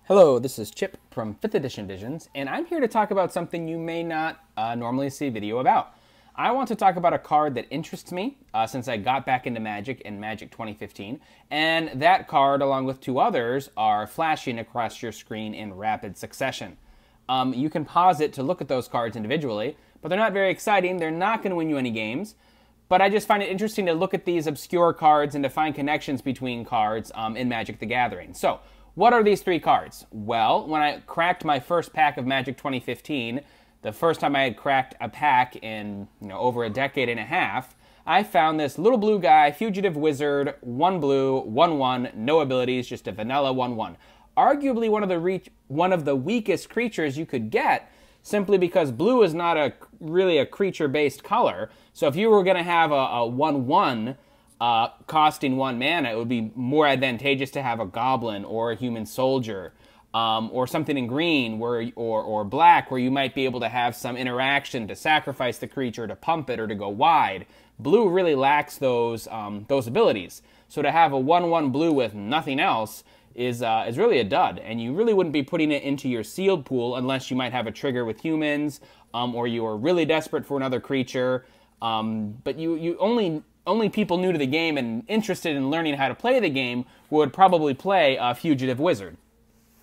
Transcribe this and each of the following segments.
Hello, this is Chip from 5th Edition Visions, and I'm here to talk about something you may not normally see a video about. I want to talk about a card that interests me since I got back into Magic in Magic 2015, and that card, along with two others, are flashing across your screen in rapid succession. You can pause it to look at those cards individually, but they're not very exciting. They're not going to win you any games, but I just find it interesting to look at these obscure cards and to find connections between cards in Magic the Gathering. So, what are these three cards? Well, when I cracked my first pack of Magic 2015, the first time I had cracked a pack in over a decade and a half, I found this little blue guy, Fugitive Wizard, 1 blue, 1/1, no abilities, just a vanilla 1/1. Arguably one of the weakest creatures you could get, simply because blue is not really a creature-based color. So if you were going to have a 1/1 costing 1 mana, it would be more advantageous to have a goblin or a human soldier, or something in green or black, where you might be able to have some interaction to sacrifice the creature, to pump it, or to go wide. Blue really lacks those abilities. So to have a 1/1 blue with nothing else is really a dud, and you really wouldn't be putting it into your sealed pool unless you might have a trigger with humans, or you are really desperate for another creature. But only people new to the game and interested in learning how to play the game would probably play a Fugitive Wizard.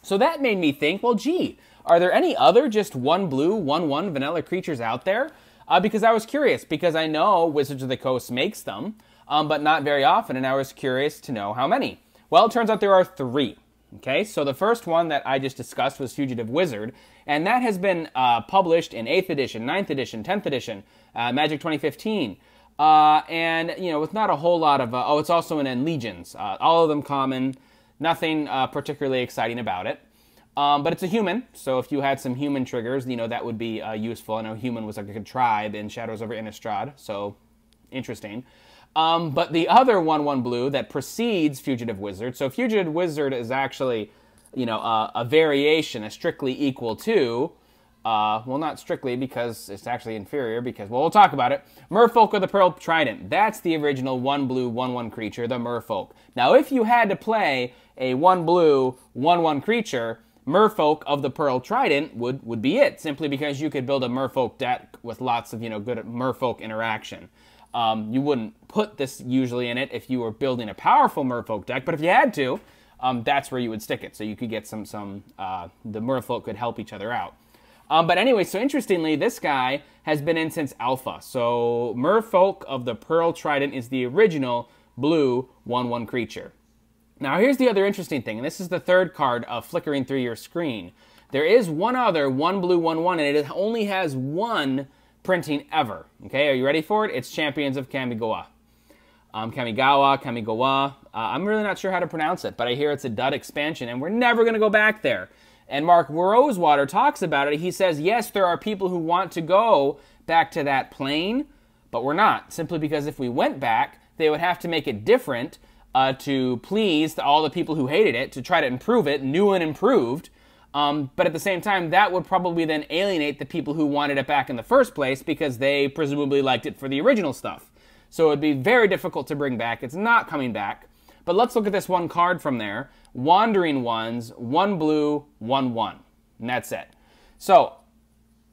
So that made me think, well, gee, are there any other just 1 blue, 1/1 vanilla creatures out there? Because I was curious, because I know Wizards of the Coast makes them, but not very often, and I was curious to know how many. Well, it turns out there are 3. Okay, so the first one that I just discussed was Fugitive Wizard, and that has been published in 8th edition, 9th edition, 10th edition, Magic 2015. And, with not a whole lot of, it's also in Legions. All of them common, nothing particularly exciting about it. But it's a human, so if you had some human triggers, that would be useful. I know human was like a tribe in Shadows over Innistrad, so interesting. But the other 1/1 blue that precedes Fugitive Wizard, so Fugitive Wizard is actually, a variation, a strictly equal to, well, not strictly, because it's actually inferior, because, well, we'll talk about it. Merfolk of the Pearl Trident. That's the original 1 blue, 1/1 creature, the Merfolk. Now, if you had to play a 1 blue, 1/1 creature, Merfolk of the Pearl Trident would be it, simply because you could build a Merfolk deck with lots of, good Merfolk interaction. You wouldn't put this usually in it if you were building a powerful Merfolk deck, but if you had to, that's where you would stick it. So you could get the Merfolk could help each other out. But anyway, so interestingly, this guy has been in since Alpha. So Merfolk of the Pearl Trident is the original blue 1/1 creature. Now here's the other interesting thing, and this is the third card flickering through your screen. There is one other 1 blue 1/1, and it only has 1 printing ever. Okay, are you ready for it? It's Champions of Kamigawa. Kamigawa. I'm really not sure how to pronounce it, but I hear it's a dud expansion, and we're never going to go back there. And Mark Rosewater talks about it. He says, yes, there are people who want to go back to that plane, but we're not. Simply because if we went back, they would have to make it different to please all the people who hated it, to try to improve it, new and improved. But at the same time, that would probably then alienate the people who wanted it back in the first place, because they presumably liked it for the original stuff. So it would be very difficult to bring back. It's not coming back. But let's look at this one card from there. Wandering Ones, 1 blue, 1/1. And that's it. So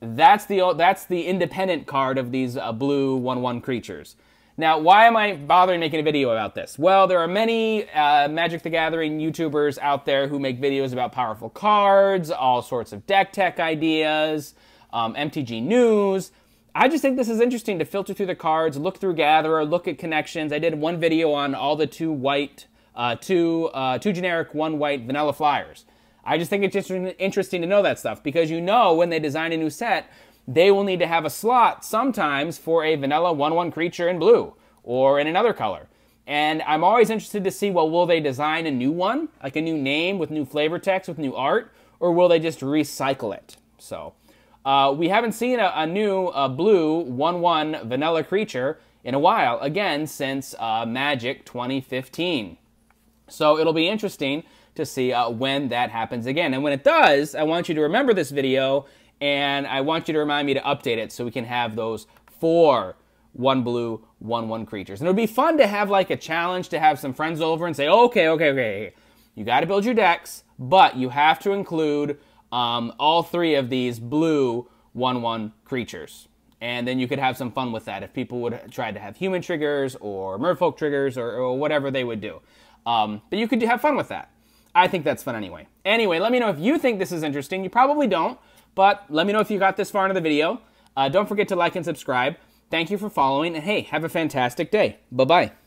that's the independent card of these blue 1/1 creatures. Now, why am I bothering making a video about this? Well, there are many Magic the Gathering YouTubers out there who make videos about powerful cards, all sorts of deck tech ideas, MTG news. I just think this is interesting to filter through the cards, look through Gatherer, look at connections. I did one video on all the two generic 1 white vanilla flyers. I just think it's just interesting to know that stuff, because when they design a new set, they will need to have a slot sometimes for a vanilla 1/1 creature in blue or in another color. And I'm always interested to see, well, will they design a new one, like a new name with new flavor text, with new art, or will they just recycle it? So we haven't seen a new blue 1/1 vanilla creature in a while, again, since Magic 2015. So it'll be interesting to see when that happens again. And when it does, I want you to remember this video, and I want you to remind me to update it so we can have those 4 1 blue, 1/1 creatures. And it would be fun to have like a challenge, to have some friends over and say, okay. You got to build your decks, but you have to include all 3 of these blue 1/1 creatures. And then you could have some fun with that if people would try to have human triggers or merfolk triggers or whatever they would do. But you could have fun with that. I think that's fun anyway. Anyway, let me know if you think this is interesting. You probably don't, but let me know if you got this far into the video. Don't forget to like and subscribe. Thank you for following, and hey, have a fantastic day. Bye-bye.